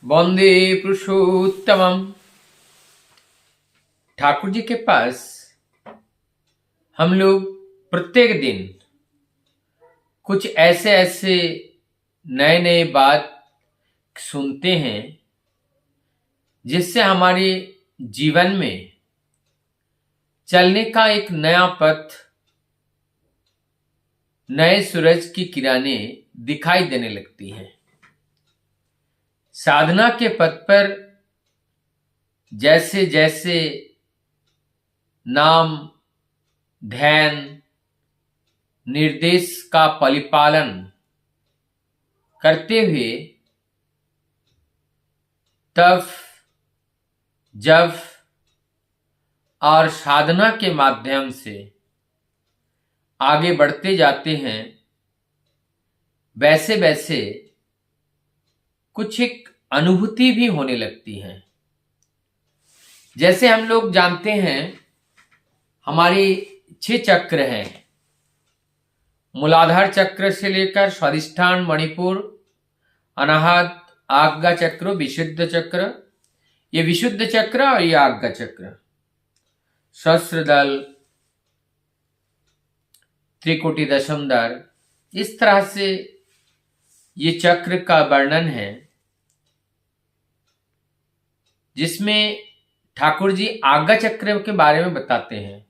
वंदे पुरुषोत्तमम। ठाकुर जी के पास हम लोग प्रत्येक दिन कुछ ऐसे ऐसे नए नए बात सुनते हैं जिससे हमारे जीवन में चलने का एक नया पथ, नए सूरज की किरणें दिखाई देने लगती हैं। साधना के पथ पर जैसे जैसे नाम, ध्यान, निर्देश का परिपालन करते हुए तप, जप और साधना के माध्यम से आगे बढ़ते जाते हैं, वैसे वैसे कुछ एक अनुभूति भी होने लगती है। जैसे हम लोग जानते हैं, हमारे 6 चक्र हैं। मूलाधार चक्र से लेकर स्वादिष्ठान, मणिपुर, अनाहत, आज्ञा चक्र, विशुद्ध चक्र, ये विशुद्ध चक्र और ये आज्ञा चक्र, सहस्त्रदल, त्रिकोटि दशमद्वार, इस तरह से ये चक्र का वर्णन है, जिसमें ठाकुर जी आज्ञा चक्र के बारे में बताते हैं।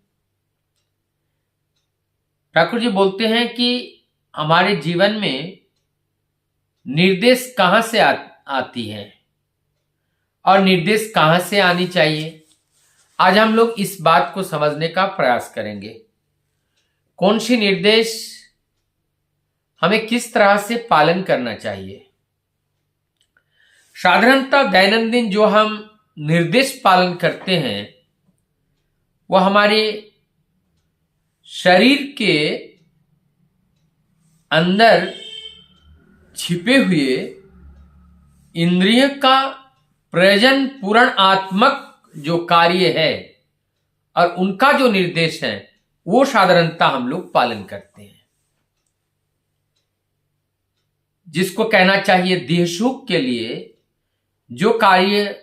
ठाकुर जी बोलते हैं कि हमारे जीवन में निर्देश कहां से आती है और निर्देश कहां से आनी चाहिए। आज हम लोग इस बात को समझने का प्रयास करेंगे। कौन सी निर्देश हमें किस तरह से पालन करना चाहिए। साधारणतः दैनंदिन जो हम निर्देश पालन करते हैं वह हमारे शरीर के अंदर छिपे हुए इंद्रिय का प्रयोजन पूरणात्मक जो कार्य है और उनका जो निर्देश है वो साधारणतः हम लोग पालन करते हैं। जिसको कहना चाहिए देह सुख के लिए जो कार्य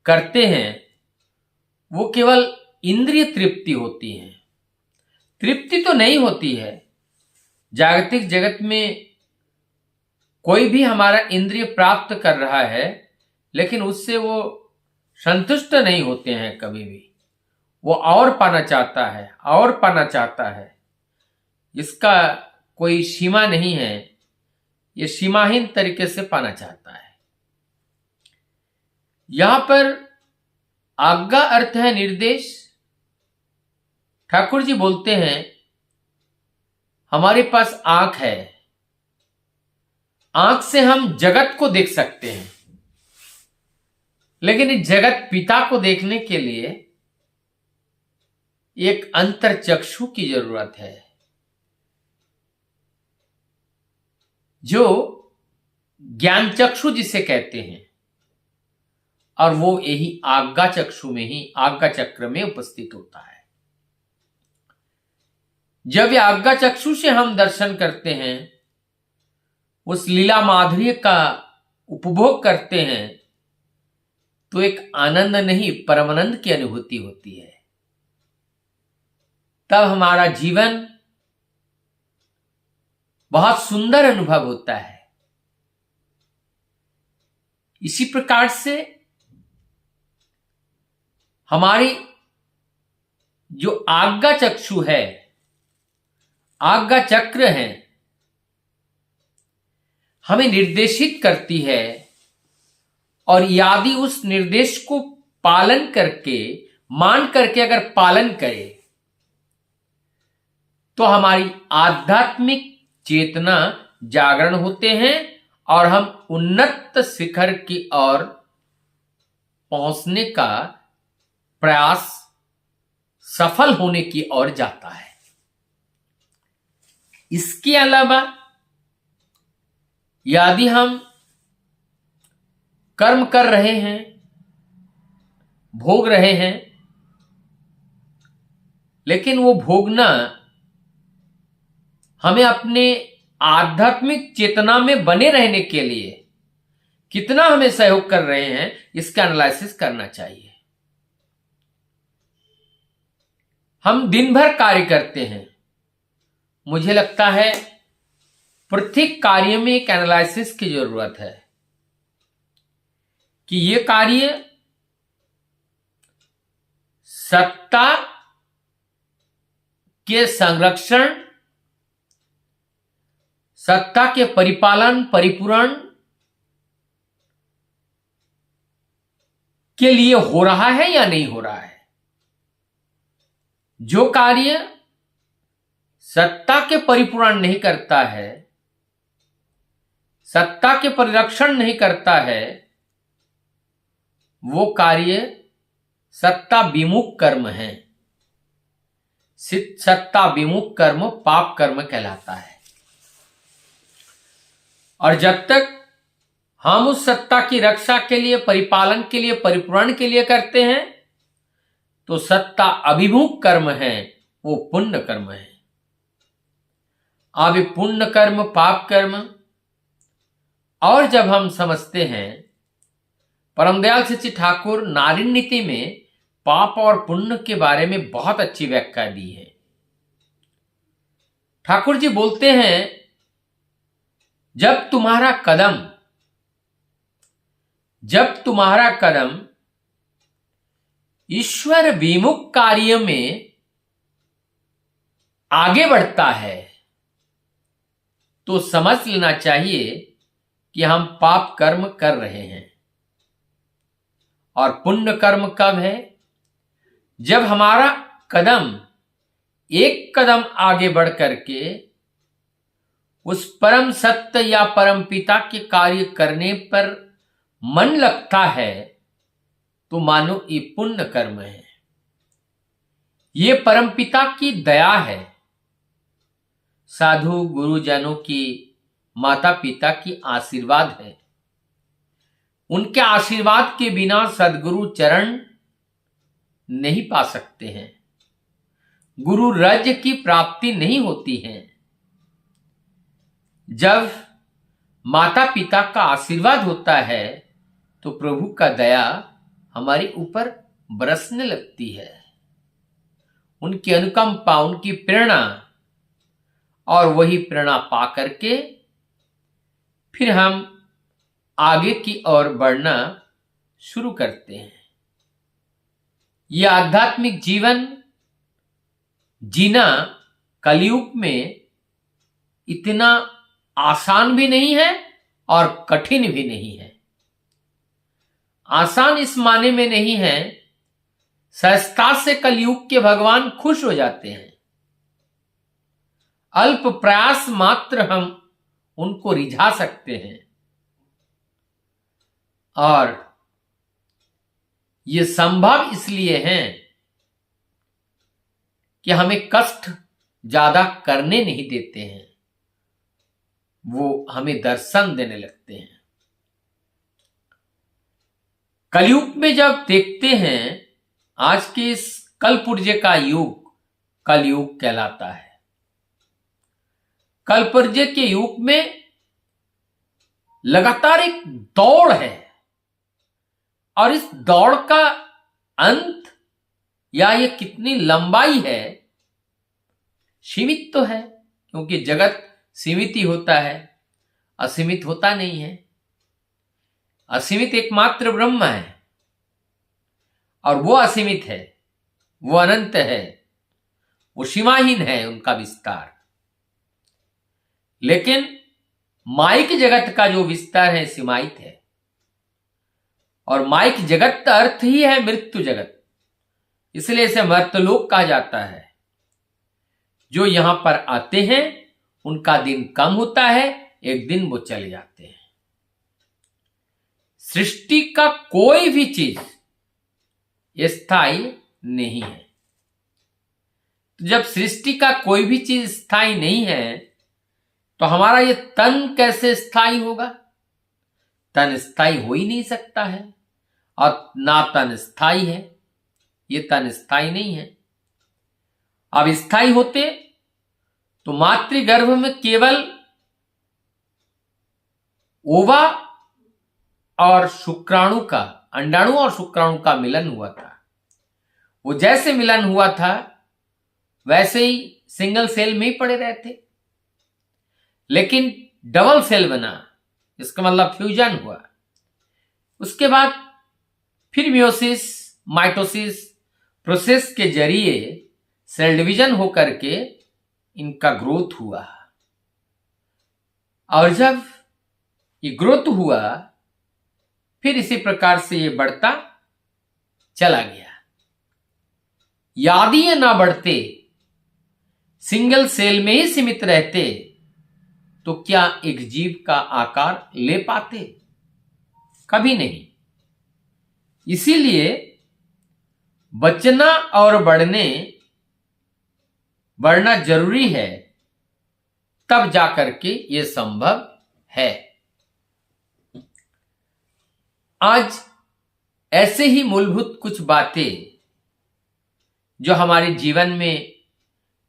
करते हैं वो केवल इंद्रिय तृप्ति होती है। तृप्ति तो नहीं होती है। जागतिक जगत में कोई भी हमारा इंद्रिय प्राप्त कर रहा है, लेकिन उससे वो संतुष्ट नहीं होते हैं कभी भी। वो और पाना चाहता है, और पाना चाहता है। इसका कोई सीमा नहीं है। ये सीमाहीन तरीके से पाना चाहता है। यहां पर आज्ञा अर्थ है निर्देश। ठाकुर जी बोलते हैं हमारे पास आंख है, आंख से हम जगत को देख सकते हैं, लेकिन इस जगत पिता को देखने के लिए एक अंतर चक्षु की जरूरत है, जो ज्ञान चक्षु जिसे कहते हैं, और वो यही आज्ञा चक्षु में ही, आज्ञा चक्र में उपस्थित होता है। जब ये आज्ञा चक्षु से हम दर्शन करते हैं, उस लीला माधुर्य का उपभोग करते हैं, तो एक आनंद नहीं परमानंद की अनुभूति होती है। तब हमारा जीवन बहुत सुंदर अनुभव होता है। इसी प्रकार से हमारी जो आज्ञा चक्षु है, आज्ञा चक्र है, हमें निर्देशित करती है, और यदि उस निर्देश को पालन करके, मान करके अगर पालन करें, तो हमारी आध्यात्मिक चेतना जागरण होते हैं और हम उन्नत शिखर की ओर पहुंचने का प्रयास सफल होने की ओर जाता है। इसके अलावा यदि हम कर्म कर रहे हैं, भोग रहे हैं, लेकिन वो भोगना हमें अपने आध्यात्मिक चेतना में बने रहने के लिए कितना हमें सहयोग कर रहे हैं, इसका एनालिसिस करना चाहिए। हम दिन भर कार्य करते हैं, मुझे लगता है प्रत्येक कार्य में एक एनालिसिस की जरूरत है कि ये कार्य सत्ता के संरक्षण, सत्ता के परिपालन परिपूरण के लिए हो रहा है या नहीं हो रहा है। जो कार्य सत्ता के परिपूरण नहीं करता है, सत्ता के परिरक्षण नहीं करता है, वो कार्य सत्ता विमुख कर्म है। सत्ता विमुख कर्म पाप कर्म कहलाता है। और जब तक हम उस सत्ता की रक्षा के लिए, परिपालन के लिए, परिपूरण के लिए करते हैं, तो सत्ता अभिमुख कर्म है, वो पुण्य कर्म है। अब पुण्य कर्म पाप कर्म, और जब हम समझते हैं, परमदयाल सच्ची ठाकुर नारायण नीति में पाप और पुण्य के बारे में बहुत अच्छी व्याख्या दी है। ठाकुर जी बोलते हैं, जब तुम्हारा कदम ईश्वर विमुख कार्य में आगे बढ़ता है, तो समझ लेना चाहिए कि हम पाप कर्म कर रहे हैं। और पुण्य कर्म कब है? जब हमारा कदम एक कदम आगे बढ़ करके उस परम सत्य या परम पिता के कार्य करने पर मन लगता है, तो मानो ये पुण्य कर्म है। ये परम पिता की दया है, साधु गुरुजनों की, माता पिता की आशीर्वाद है। उनके आशीर्वाद के बिना सदगुरु चरण नहीं पा सकते हैं, गुरु राज्य की प्राप्ति नहीं होती है। जब माता पिता का आशीर्वाद होता है, तो प्रभु का दया हमारे ऊपर बरसने लगती है। उनकी अनुकंपा, उनकी प्रेरणा, और वही प्रेरणा पा करके फिर हम आगे की ओर बढ़ना शुरू करते हैं। यह आध्यात्मिक जीवन जीना कलयुग में इतना आसान भी नहीं है और कठिन भी नहीं है। आसान इस माने में नहीं है, सहजता से कलयुग के भगवान खुश हो जाते हैं। अल्प प्रयास मात्र हम उनको रिझा सकते हैं, और ये संभव इसलिए है कि हमें कष्ट ज्यादा करने नहीं देते हैं, वो हमें दर्शन देने लगते हैं। कलयुग में जब देखते हैं, आज के इस कलपुर्जे का युग कलयुग कहलाता है। कलपुर्जे के युग में लगातार एक दौड़ है, और इस दौड़ का अंत या ये कितनी लंबाई है, सीमित तो है, क्योंकि जगत सीमित ही होता है, असीमित होता नहीं है। असीमित एकमात्र ब्रह्म है, और वो असीमित है, वो अनंत है, वो सीमाहीन है उनका विस्तार। लेकिन माइक जगत का जो विस्तार है सीमायित है, और माइक जगत का अर्थ ही है मृत्यु जगत, इसलिए इसे मर्त्यलोक कहा जाता है। जो यहां पर आते हैं उनका दिन कम होता है, एक दिन वो चले जाते हैं। सृष्टि का कोई भी चीज स्थायी नहीं है। तो जब सृष्टि का कोई भी चीज स्थायी नहीं है, तो हमारा ये तन कैसे स्थायी होगा? तन स्थायी हो ही नहीं सकता है, और ना तन स्थायी है, ये तन स्थायी नहीं है। अब स्थायी होते तो मातृगर्भ में केवल ओवा और शुक्राणु का, अंडाणु और शुक्राणु का मिलन हुआ था। वो जैसे मिलन हुआ था वैसे ही सिंगल सेल में ही पड़े रहते, लेकिन डबल सेल बना, इसका मतलब फ्यूजन हुआ। उसके बाद फिर मियोसिस, माइटोसिस प्रोसेस के जरिए सेल डिवीजन होकर के इनका ग्रोथ हुआ, और जब ये ग्रोथ हुआ फिर इसी प्रकार से ये बढ़ता चला गया। यदि ये ना बढ़ते, सिंगल सेल में ही सीमित रहते, तो क्या एक जीव का आकार ले पाते? कभी नहीं। इसीलिए बचना और बढ़ना जरूरी है, तब जाकर के ये संभव है। आज ऐसे ही मूलभूत कुछ बातें जो हमारे जीवन में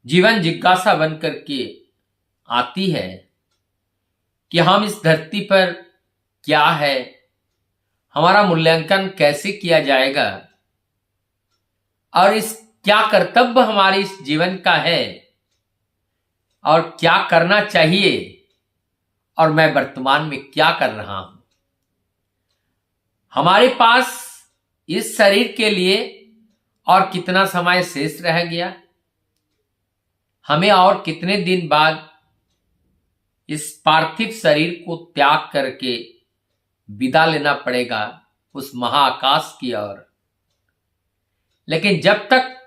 जीवन जिज्ञासा बनकर के आती है कि हम इस धरती पर क्या है, हमारा मूल्यांकन कैसे किया जाएगा, और इस क्या कर्तव्य हमारे इस जीवन का है, और क्या करना चाहिए, और मैं वर्तमान में क्या कर रहा हूं। हमारे पास इस शरीर के लिए और कितना समय शेष रह गया, हमें और कितने दिन बाद इस पार्थिव शरीर को त्याग करके विदा लेना पड़ेगा उस महाआकाश की ओर। लेकिन जब तक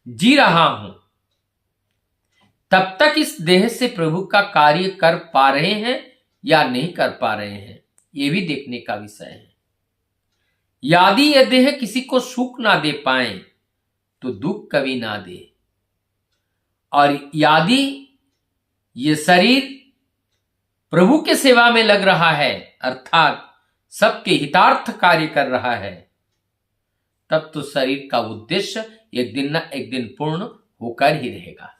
जी रहा हूं तब तक इस देह से प्रभु का कार्य कर पा रहे हैं या नहीं कर पा रहे हैं, यह भी देखने का विषय है। यदि यह देह किसी को सुख ना दे पाए तो दुख कभी ना दे, और यदि ये शरीर प्रभु के सेवा में लग रहा है, अर्थात सबके हितार्थ कार्य कर रहा है, तब तो शरीर का उद्देश्य एक दिन न एक दिन पूर्ण होकर ही रहेगा।